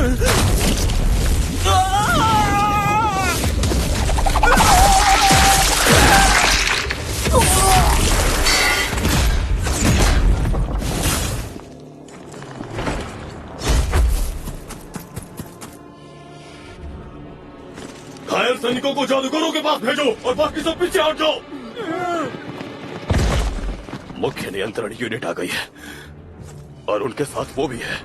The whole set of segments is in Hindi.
घायल सैनिकों को जादूगरों के पास भेजो और बाकी सब पीछे हट जाओ। मुख्य नियंत्रण यूनिट आ गई है और उनके साथ वो भी है।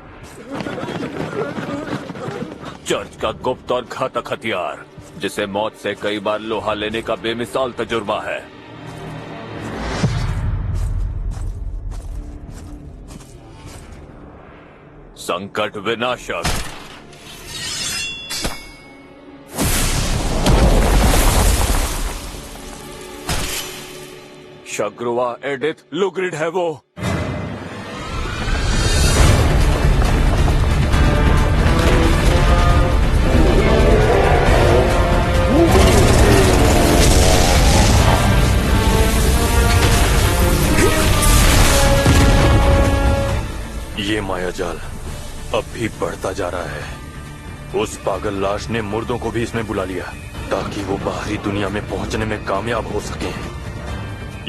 चर्च का गुप्त और घातक हथियार, जिसे मौत से कई बार लोहा लेने का बेमिसाल तजुर्बा है। संकट विनाशक। शग्रुवा एडिथ लुग्रिड है वो। ये मायाजाल अब भी बढ़ता जा रहा है। उस पागल लाश ने मुर्दों को भी इसमें बुला लिया ताकि वो बाहरी दुनिया में पहुंचने में कामयाब हो सके।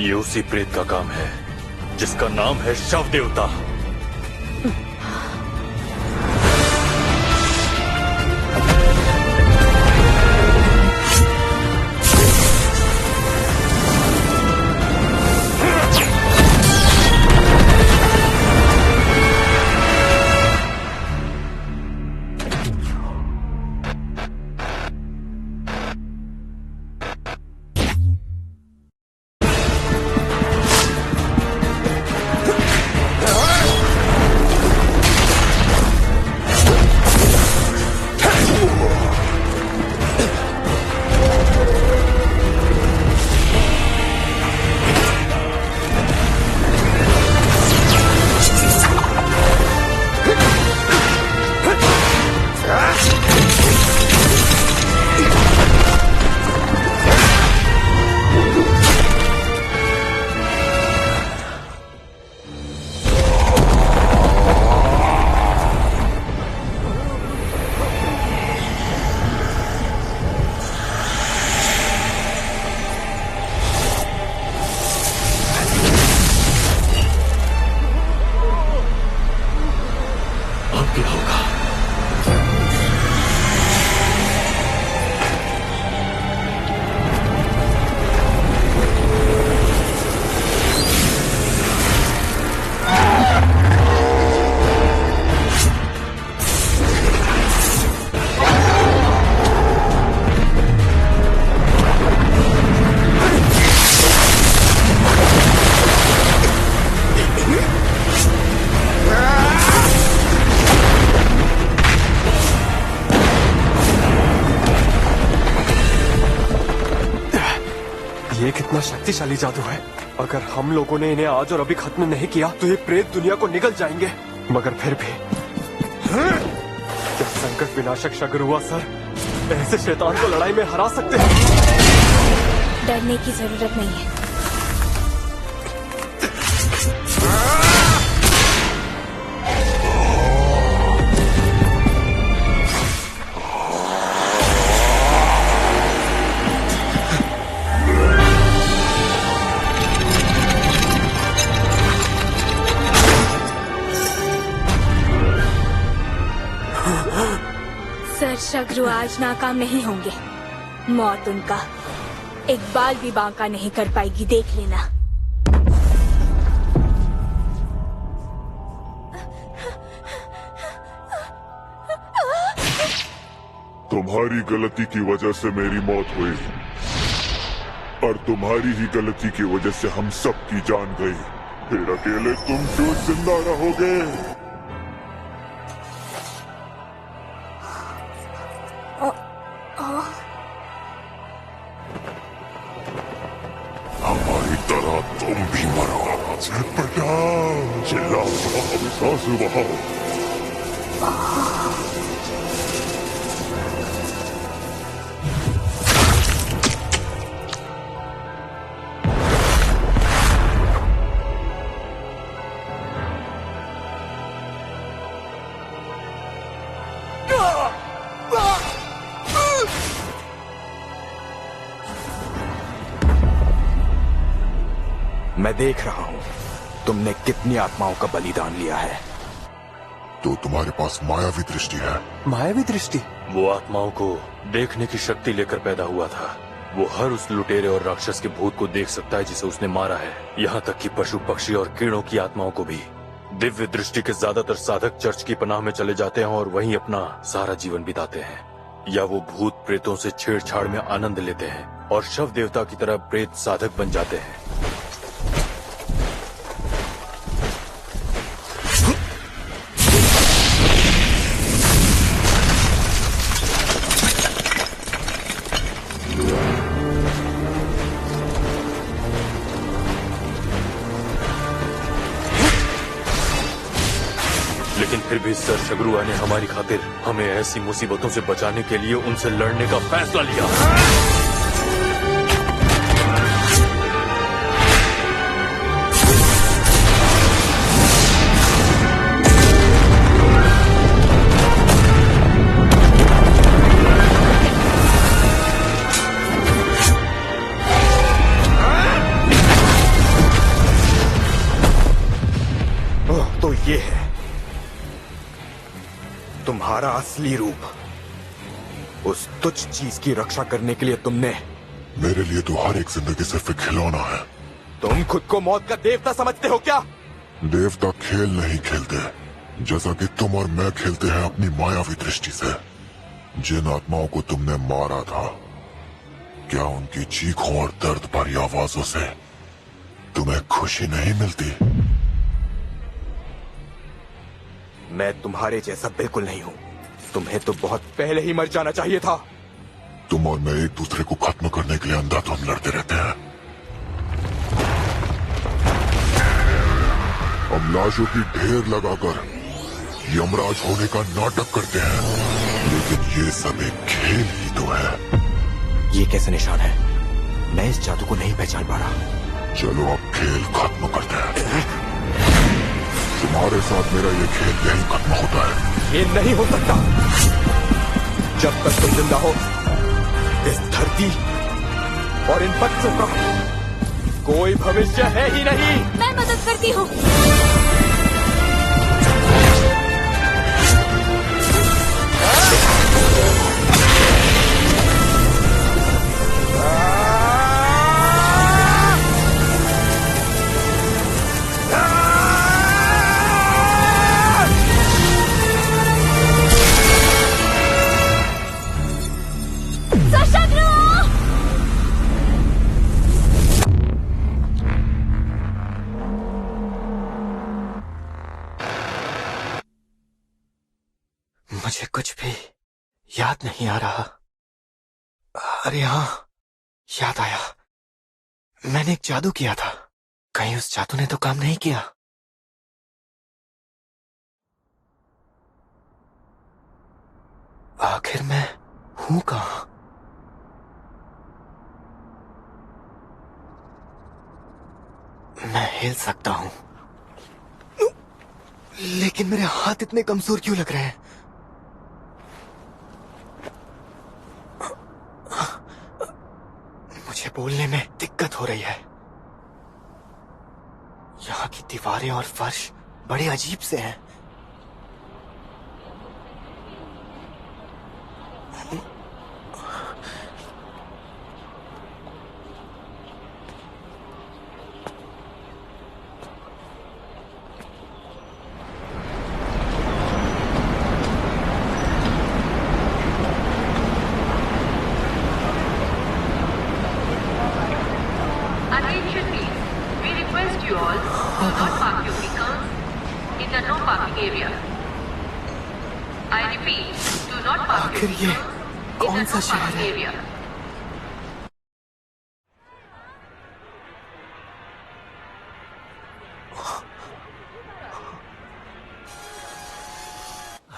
ये उसी प्रेत का काम है जिसका नाम है शव देवता। ये कितना शक्तिशाली जादू है। अगर हम लोगों ने इन्हें आज और अभी खत्म नहीं किया तो ये प्रेत दुनिया को निगल जाएंगे। मगर फिर भी क्या संकट विनाशक शग्रुवा सर ऐसे शैतान को लड़ाई में हरा सकते हैं? डरने की जरूरत नहीं है। सर शग्रु आज नाकाम नहीं होंगे। मौत उनका एक बाल भी बांका नहीं कर पाएगी, देख लेना। तुम्हारी गलती की वजह से मेरी मौत हुई और तुम्हारी ही गलती की वजह से हम सब की जान गई। फिर अकेले तुम क्यों जिंदा रहोगे? हमारी तरह तुम भी मरो। चिल्लाओ, सांस बहाओ। मैं देख रहा हूँ तुमने कितनी आत्माओं का बलिदान लिया है। तो तुम्हारे पास मायावी दृष्टि है। मायावी दृष्टि? वो आत्माओं को देखने की शक्ति लेकर पैदा हुआ था। वो हर उस लुटेरे और राक्षस के भूत को देख सकता है जिसे उसने मारा है, यहाँ तक कि पशु पक्षी और कीड़ों की आत्माओं को भी। दिव्य दृष्टि के ज्यादातर साधक चर्च की पनाह में चले जाते हैं और वहीं अपना सारा जीवन बिताते हैं, या वो भूत प्रेतों से छेड़छाड़ में आनंद लेते हैं और शव देवता की तरह प्रेत साधक बन जाते हैं। लेकिन फिर भी सर शगरुआ ने हमारी खातिर हमें ऐसी मुसीबतों से बचाने के लिए उनसे लड़ने का फैसला लिया। ओह, तो ये है तुम्हारा असली रूप। उस तुच्छ चीज की रक्षा करने के लिए तुमने। मेरे लिए तो हर एक जिंदगी सिर्फ एक खिलौना है। तुम खुद को मौत का देवता समझते हो क्या? देवता खेल नहीं खेलते, जैसा कि तुम और मैं खेलते हैं अपनी मायावी दृष्टि से। जिन आत्माओं को तुमने मारा था, क्या उनकी चीखों और दर्द भरी आवाजों से तुम्हें खुशी नहीं मिलती? मैं तुम्हारे जैसा बिल्कुल नहीं हूँ। तुम्हें तो बहुत पहले ही मर जाना चाहिए था। तुम और मैं एक दूसरे को खत्म करने के लिए अंधाधुंध लड़ते रहते हैं। हम लाशों की ढेर लगाकर यमराज होने का नाटक करते हैं, लेकिन ये सब एक खेल ही तो है। ये कैसे निशान है? मैं इस जादू को नहीं पहचान पा रहा। चलो अब खेल खत्म करते हैं। तुम्हारे साथ मेरा ये खेल यहीं खत्म होता है। ये नहीं हो सकता। जब तक तुम जिंदा हो, इस धरती और इन बच्चों का कोई भविष्य है ही नहीं। मैं मदद करती हूँ। मुझे कुछ भी याद नहीं आ रहा। अरे हाँ, याद आया। मैंने एक जादू किया था। कहीं उस जादू ने तो काम नहीं किया? आखिर मैं हूं कहां? मैं हिल सकता हूं, लेकिन मेरे हाथ इतने कमजोर क्यों लग रहे हैं? मुझे बोलने में दिक्कत हो रही है। यहाँ की दीवारें और फर्श बड़े अजीब से हैं। Attention please. We request you all to not park your vehicles in the no parking area. I repeat, do not park your आखिर ये vehicles in कौन the सा no शहर parking है? area.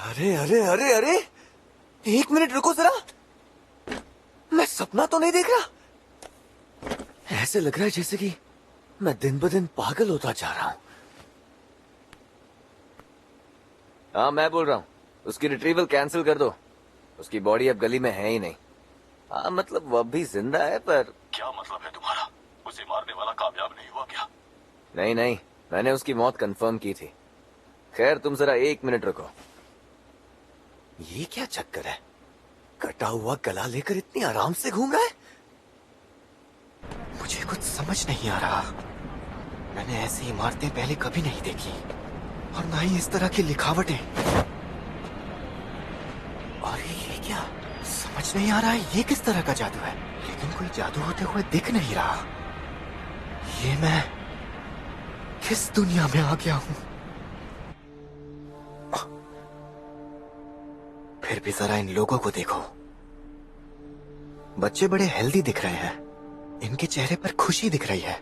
अरे अरे अरे अरे, एक मिनट रुको जरा। मैं सपना तो नहीं देख रहा? ऐसे लग रहा है जैसे कि मैं दिन ब दिन पागल होता जा रहा हूं। हाँ, मैं बोल रहा हूँ। उसकी रिट्रीवल कैंसिल कर दो। उसकी बॉडी अब गली में है ही नहीं। हाँ, मतलब वो अब भी जिंदा है, पर क्या मतलब है तुम्हारा? उसे मारने वाला कामयाब नहीं हुआ क्या? नहीं नहीं, मैंने उसकी मौत कंफर्म की थी। खैर तुम जरा 1 मिनट रुको। ये क्या चक्कर है? कटा हुआ गला लेकर इतनी आराम से घूम रहा है। मुझे कुछ समझ नहीं आ रहा। मैंने ऐसी इमारतें पहले कभी नहीं देखी, और ना ही इस तरह की लिखावटें। और ये क्या? समझ नहीं आ रहा है ये किस तरह का जादू है, लेकिन कोई जादू होते हुए दिख नहीं रहा। ये मैं किस दुनिया में आ गया हूं? फिर भी जरा इन लोगों को देखो। बच्चे बड़े हेल्दी दिख रहे हैं, इनके चेहरे पर खुशी दिख रही है।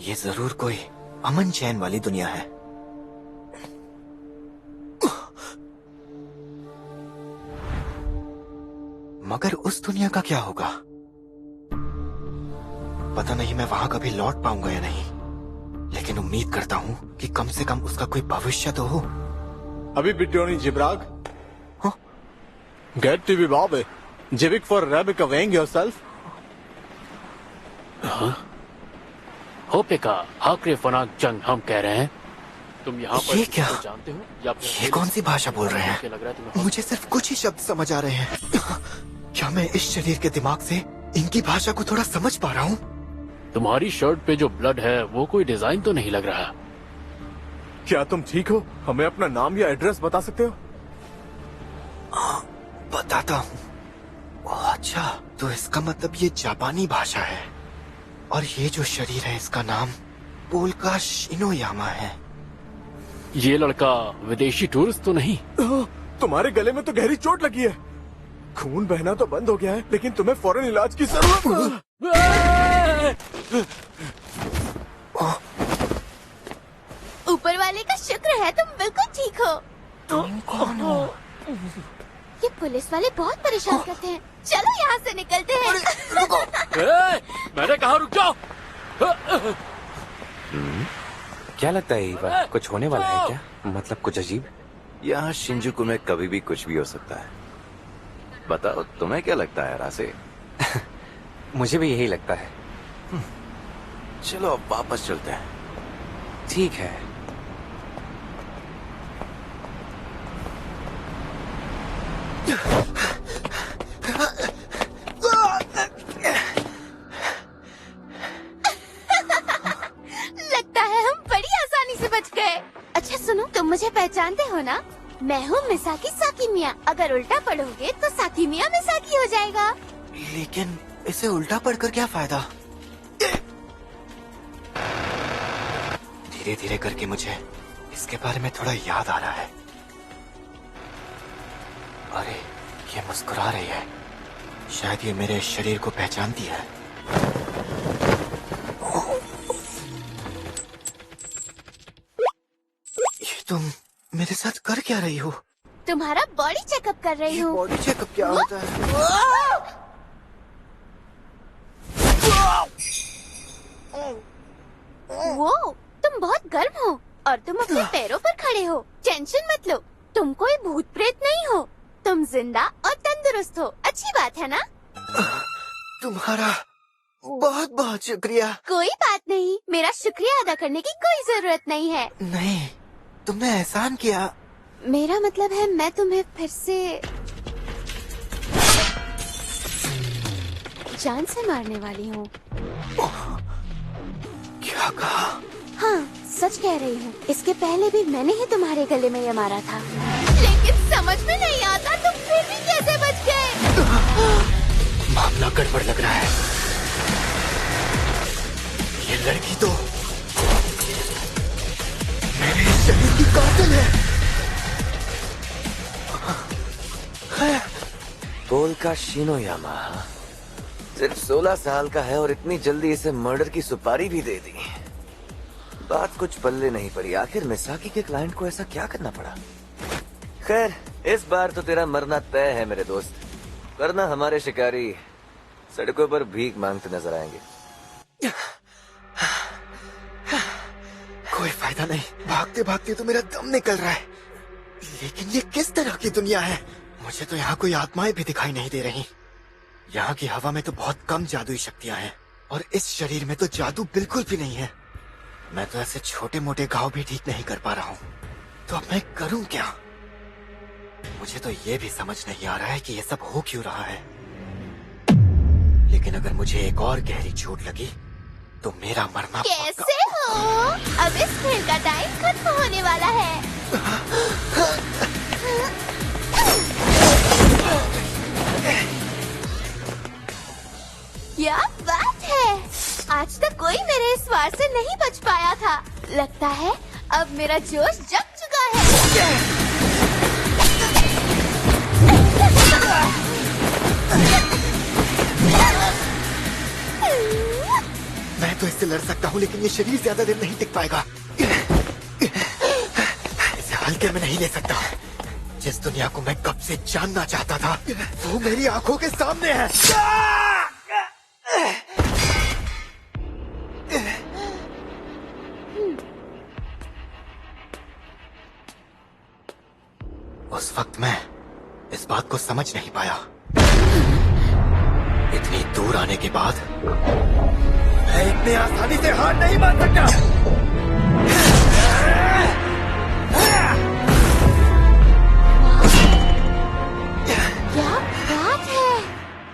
ये जरूर कोई अमन चैन वाली दुनिया है। मगर उस दुनिया का क्या होगा? पता नहीं मैं वहां कभी लौट पाऊंगा या नहीं, लेकिन उम्मीद करता हूं कि कम से कम उसका कोई भविष्य तो हो। Abi bist du nicht Jibrag? Get to be Bobby. Jivik for Rebecca weighing yourself? होपेका हाकरे फनाक जंग हम कह रहे हैं। तुम यहाँ पर ये क्या? किसी को जानते हो या फिर ये कौन सी भाषा बोल रहे क्या लग रहा है हैं? तुम्हें? मुझे सिर्फ कुछ ही शब्द समझ आ रहे हैं। क्या मैं इस शरीर के दिमाग से इनकी भाषा को थोड़ा समझ पा रहा हूँ? तुम्हारी शर्ट पे जो ब्लड है वो कोई डिजाइन तो नहीं लग रहा। क्या तुम ठीक हो? हमें अपना नाम या एड्रेस बता सकते हो? बताता हूँ। अच्छा, तो इसका मतलब ये जापानी भाषा है, और ये जो शरीर है इसका नाम पोल्का शिनोयामा है। ये लड़का विदेशी टूरिस्ट तो नहीं? तुम्हारे गले में तो गहरी चोट लगी है। खून बहना तो बंद हो गया है, लेकिन तुम्हें फौरन इलाज की जरूरत। ऊपर वाले का शुक्र है तुम बिल्कुल ठीक हो। तुम कौन हो? ये पुलिस वाले बहुत परेशान करते हैं। चलो यहाँ से निकलते हैं। मैंने कहा रुक जाओ। क्या लगता है ईवा, कुछ होने वाला है क्या? मतलब कुछ अजीब? यहाँ शिंजुकू में कभी भी कुछ भी हो सकता है। बताओ तुम्हें क्या लगता है रासे? मुझे भी यही लगता है। चलो अब वापस चलते हैं। ठीक है। लगता है हम बड़ी आसानी से बच गए। अच्छा सुनो, तुम मुझे पहचानते हो ना? मैं हूँ मिसाकी साकिमिया। अगर उल्टा पढ़ोगे तो साकिमिया मिसाकी हो जाएगा। लेकिन इसे उल्टा पढ़कर क्या फायदा? धीरे धीरे करके मुझे इसके बारे में थोड़ा याद आ रहा है। अरे, ये मुस्कुरा रही है। शायद ये मेरे शरीर को पहचानती है। ये तुम मेरे साथ कर क्या रही हो? तुम्हारा बॉडी चेकअप कर रही हूँ। बॉडी चेकअप क्या होता है? वो तुम बहुत गर्म हो और तुम अपने पैरों पर खड़े हो। टेंशन मत लो, तुम कोई भूत प्रेत नहीं हो। तुम जिंदा और तंदुरुस्त हो। अच्छी बात है ना? तुम्हारा बहुत बहुत शुक्रिया। कोई बात नहीं, मेरा शुक्रिया अदा करने की कोई जरूरत नहीं है। नहीं, तुमने एहसान किया। मेरा मतलब है मैं तुम्हें फिर से जान से मारने वाली हूँ। क्या कहा? हाँ, सच कह रही हूँ। इसके पहले भी मैंने ही तुम्हारे गले में ये मारा था, लेकिन समझ में नहीं आता तुम फिर भी कैसे बच गए। मामला गड़बड़ लग रहा है। ये लड़की तो मेरे शरीर की कातिल है। पोल्का शिनोयामा सिर्फ 16 साल का है और इतनी जल्दी इसे मर्डर की सुपारी भी दे दी। बात कुछ पल्ले नहीं पड़ी। आखिर मिसाकी के क्लाइंट को ऐसा क्या करना पड़ा? खैर, इस बार तो तेरा मरना तय है मेरे दोस्त, वरना हमारे शिकारी सड़कों पर भीख मांगते नजर आएंगे। कोई फायदा नहीं, भागते भागते तो मेरा दम निकल रहा है। लेकिन ये किस तरह की दुनिया है? मुझे तो यहाँ कोई आत्माएं भी दिखाई नहीं दे रही। यहाँ की हवा में तो बहुत कम जादुई शक्तियाँ हैं, और इस शरीर में तो जादू बिल्कुल भी नहीं है। मैं तो ऐसे छोटे मोटे घाव भी ठीक नहीं कर पा रहा हूँ, तो अब मैं करूँ क्या? मुझे तो ये भी समझ नहीं आ रहा है कि ये सब हो क्यों रहा है। लेकिन अगर मुझे एक और गहरी चोट लगी तो मेरा मरना कैसे हो? अब इस खेल का टाइम खत्म होने वाला है। क्या बात है, आज तक कोई मेरे इस वार से नहीं बच पाया था। लगता है अब मेरा जोश जग चुका है। मैं तो इससे लड़ सकता हूँ, लेकिन ये शरीर ज्यादा देर नहीं टिक पाएगा। इसे हल्के में नहीं ले सकता। जिस दुनिया को मैं कब से जानना चाहता था वो मेरी आंखों के सामने है। उस वक्त मैं इस बात को समझ नहीं पाया। इतनी दूर आने के बाद मैं इतने आसानी से हार नहीं मान सकता। क्या बात है,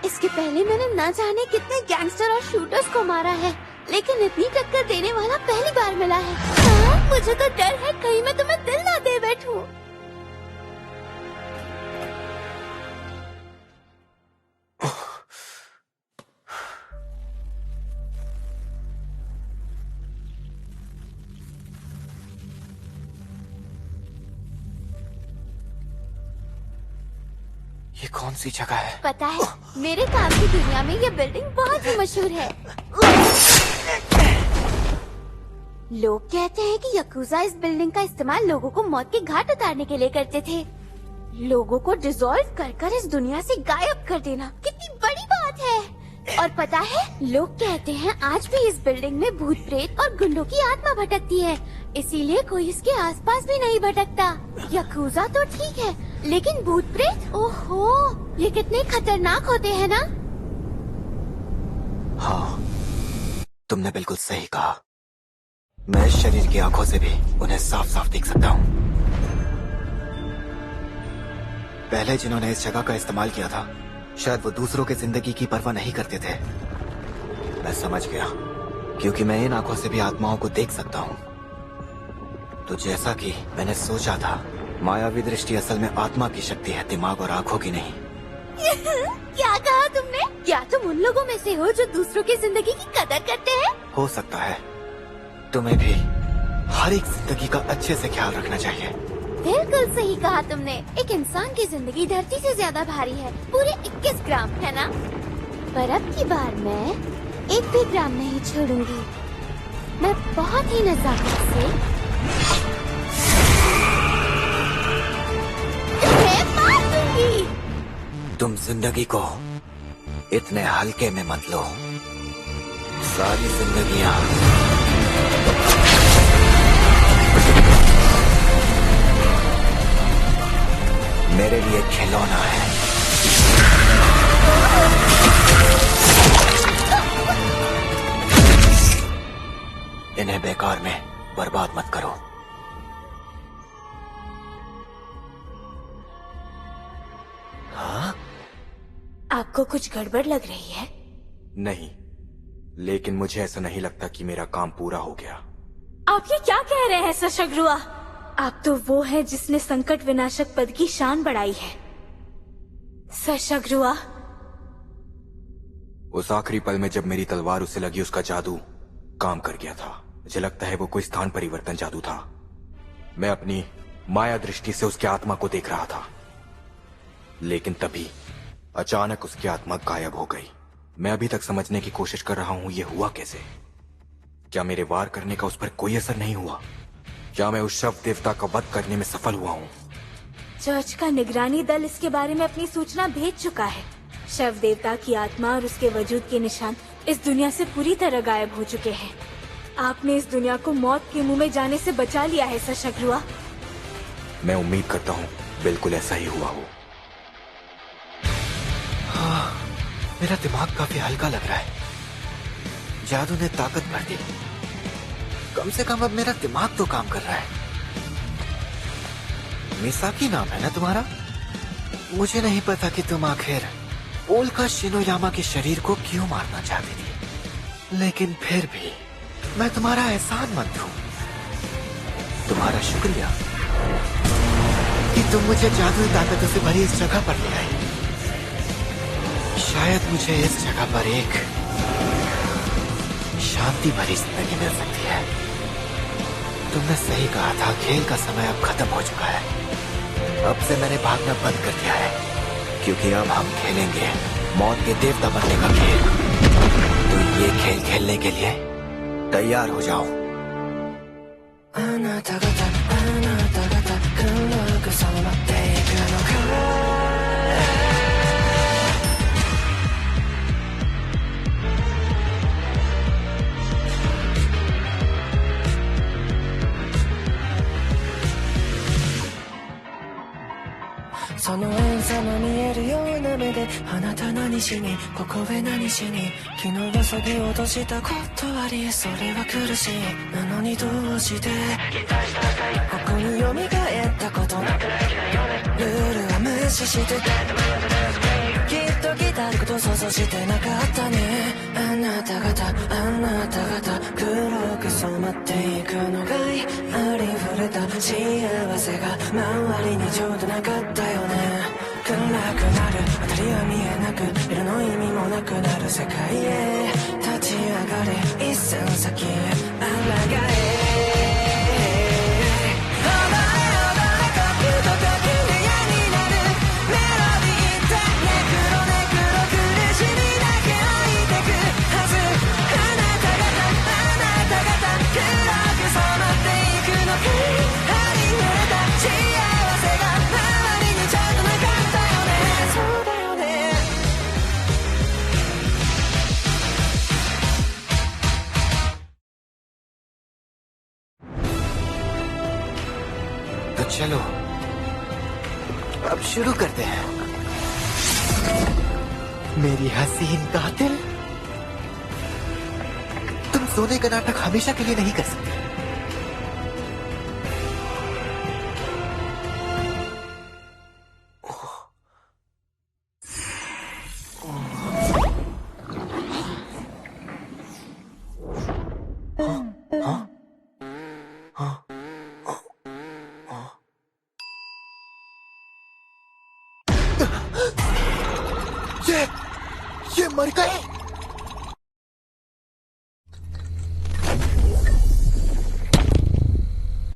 इसके पहले मैंने न जाने कितने गैंगस्टर और शूटर्स को मारा है, लेकिन इतनी टक्कर देने वाला पहली बार मिला है। हाँ, मुझे तो डर है कहीं मैं तुम्हें दिल ना दे बैठूं। ये कौन सी जगह है? पता है, मेरे काम की दुनिया में ये बिल्डिंग बहुत ही मशहूर है। लोग कहते हैं कि यकूजा इस बिल्डिंग का इस्तेमाल लोगों को मौत के घाट उतारने के लिए करते थे। लोगों को डिसॉल्व कर इस दुनिया से गायब कर देना कितनी बड़ी बात है। और पता है, लोग कहते हैं आज भी इस बिल्डिंग में भूत प्रेत और गुंडों की आत्मा भटकती है, इसीलिए कोई इसके आसपास भी नहीं भटकता। यकूजा तो ठीक है, लेकिन भूत प्रेत, ओहो, ये कितने खतरनाक होते हैं ना। हाँ, तुमने बिल्कुल सही कहा। मैं इस शरीर की आंखों से भी उन्हें साफ साफ देख सकता हूँ। पहले जिन्होंने इस जगह का इस्तेमाल किया था, शायद वो दूसरों की जिंदगी की परवाह नहीं करते थे। मैं समझ गया, क्योंकि मैं इन आंखों से भी आत्माओं को देख सकता हूँ। तो जैसा कि मैंने सोचा था, मायावी दृष्टि असल में आत्मा की शक्ति है, दिमाग और आंखों की नहीं। क्या कहा तुमने? क्या तुम उन लोगों में से हो जो दूसरों की जिंदगी की कदर करते हैं? हो सकता है। तुम्हें भी हर एक जिंदगी का अच्छे से ख्याल रखना चाहिए। बिल्कुल सही कहा तुमने। एक इंसान की जिंदगी धरती से ज्यादा भारी है, पूरे 21 ग्राम, है ना? पर अब की बार मैं एक भी ग्राम नहीं छोड़ूंगी। मैं बहुत ही नजाकत से तुम्हें मार दूंगी। तुम जिंदगी को इतने हल्के में मत लो। सारी जिंदगियां मेरे लिए खिलौना है। इन्हें बेकार में बर्बाद मत करो। हाँ? आपको कुछ गड़बड़ लग रही है? नहीं, लेकिन मुझे ऐसा नहीं लगता कि मेरा काम पूरा हो गया। आप ये क्या कह रहे हैं सशग्रुआ? आप तो वो है जिसने संकट विनाशक पद की शान बढ़ाई है। सशग्रुआ, उस आखिरी पल में जब मेरी तलवार उसे लगी, उसका जादू काम कर गया था। मुझे लगता है वो कोई स्थान परिवर्तन जादू था। मैं अपनी माया दृष्टि से उसकी आत्मा को देख रहा था, लेकिन तभी अचानक उसकी आत्मा गायब हो गई। मैं अभी तक समझने की कोशिश कर रहा हूं ये हुआ कैसे। क्या मेरे वार करने का उस पर कोई असर नहीं हुआ? क्या मैं उस शव देवता का वध करने में सफल हुआ हूँ? चर्च का निगरानी दल इसके बारे में अपनी सूचना भेज चुका है। शव देवता की आत्मा और उसके वजूद के निशान इस दुनिया से पूरी तरह गायब हो चुके हैं। आपने इस दुनिया को मौत के मुंह में जाने से बचा लिया है सशग्रुआ। मैं उम्मीद करता हूँ बिल्कुल ऐसा ही हुआ हो। हाँ, मेरा दिमाग काफी हल्का लग रहा है। जादू ने ताकत भर दी। कम से कम अब मेरा दिमाग तो काम कर रहा है। मिसाकी नाम है ना तुम्हारा? मुझे नहीं पता कि तुम आखिर ओल्का शिनोयामा के शरीर को क्यों मारना चाहती थी, लेकिन फिर भी मैं तुम्हारा एहसानमंद हूँ। तुम्हारा शुक्रिया कि तुम मुझे जादुई ताकतों से भरी इस जगह पर ले आई। शायद मुझे इस जगह पर एक शांति भरी जिंदगी मिल सकती है। तुमने सही कहा था, खेल का समय अब खत्म हो चुका है। अब से मैंने भागना बंद कर दिया है, क्योंकि अब हम खेलेंगे मौत के देवता बनने का खेल। तो ये खेल खेलने के लिए तैयार हो जाओ। あなた方黒く染まっていくのか。その遠さの見えるような目であなた何しにここへ何しに昨日はそぎ落とした断りそれは苦しいなのにどうしてここに蘇ったことルールは無視してきっと来たること想像してなかったね。あなた方黒く染まっていくのがいありふれた幸せが周りにちょうどなかったよね。暗くなる当たりは見えなく色の意味もなくなる世界へ立ち上がれ一寸先へあらがえचलो अब शुरू करते हैं। मेरी हसीन कातिल, तुम सोने का नाटक हमेशा के लिए नहीं कर सकते। ये मर गए।